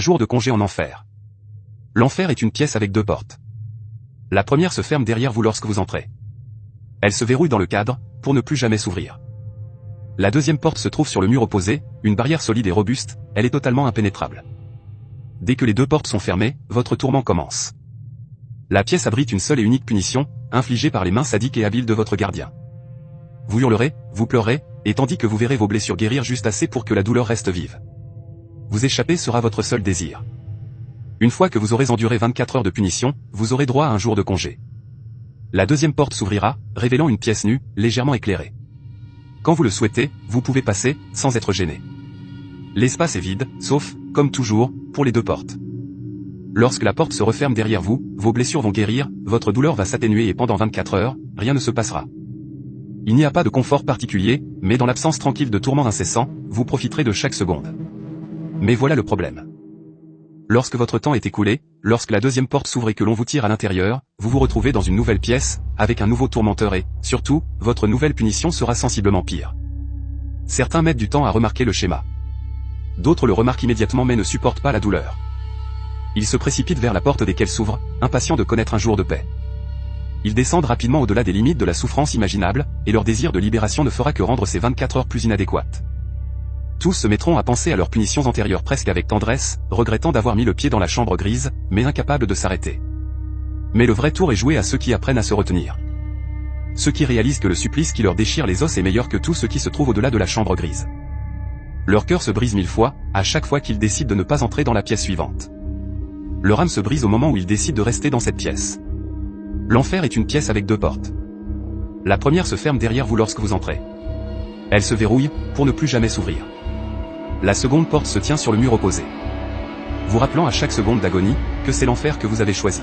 Jour de congé en enfer. L'enfer est une pièce avec deux portes. La première se ferme derrière vous lorsque vous entrez. Elle se verrouille dans le cadre, pour ne plus jamais s'ouvrir. La deuxième porte se trouve sur le mur opposé, une barrière solide et robuste, elle est totalement impénétrable. Dès que les deux portes sont fermées, votre tourment commence. La pièce abrite une seule et unique punition, infligée par les mains sadiques et habiles de votre gardien. Vous hurlerez, vous pleurerez, et tandis que vous verrez vos blessures guérir juste assez pour que la douleur reste vive. Vous échapper sera votre seul désir. Une fois que vous aurez enduré 24 heures de punition, vous aurez droit à un jour de congé. La deuxième porte s'ouvrira, révélant une pièce nue, légèrement éclairée. Quand vous le souhaitez, vous pouvez passer, sans être gêné. L'espace est vide, sauf, comme toujours, pour les deux portes. Lorsque la porte se referme derrière vous, vos blessures vont guérir, votre douleur va s'atténuer et pendant 24 heures, rien ne se passera. Il n'y a pas de confort particulier, mais dans l'absence tranquille de tourments incessants, vous profiterez de chaque seconde. Mais voilà le problème. Lorsque votre temps est écoulé, lorsque la deuxième porte s'ouvre et que l'on vous tire à l'intérieur, vous vous retrouvez dans une nouvelle pièce, avec un nouveau tourmenteur et, surtout, votre nouvelle punition sera sensiblement pire. Certains mettent du temps à remarquer le schéma. D'autres le remarquent immédiatement mais ne supportent pas la douleur. Ils se précipitent vers la porte dès qu'elle s'ouvre, impatients de connaître un jour de paix. Ils descendent rapidement au-delà des limites de la souffrance imaginable, et leur désir de libération ne fera que rendre ces 24 heures plus inadéquates. Tous se mettront à penser à leurs punitions antérieures presque avec tendresse, regrettant d'avoir mis le pied dans la chambre grise, mais incapables de s'arrêter. Mais le vrai tour est joué à ceux qui apprennent à se retenir. Ceux qui réalisent que le supplice qui leur déchire les os est meilleur que tout ce qui se trouve au-delà de la chambre grise. Leur cœur se brise 1000 fois, à chaque fois qu'ils décident de ne pas entrer dans la pièce suivante. Leur âme se brise au moment où ils décident de rester dans cette pièce. L'enfer est une pièce avec deux portes. La première se ferme derrière vous lorsque vous entrez. Elle se verrouille, pour ne plus jamais s'ouvrir. La seconde porte se tient sur le mur opposé. Vous rappelant à chaque seconde d'agonie, que c'est l'enfer que vous avez choisi.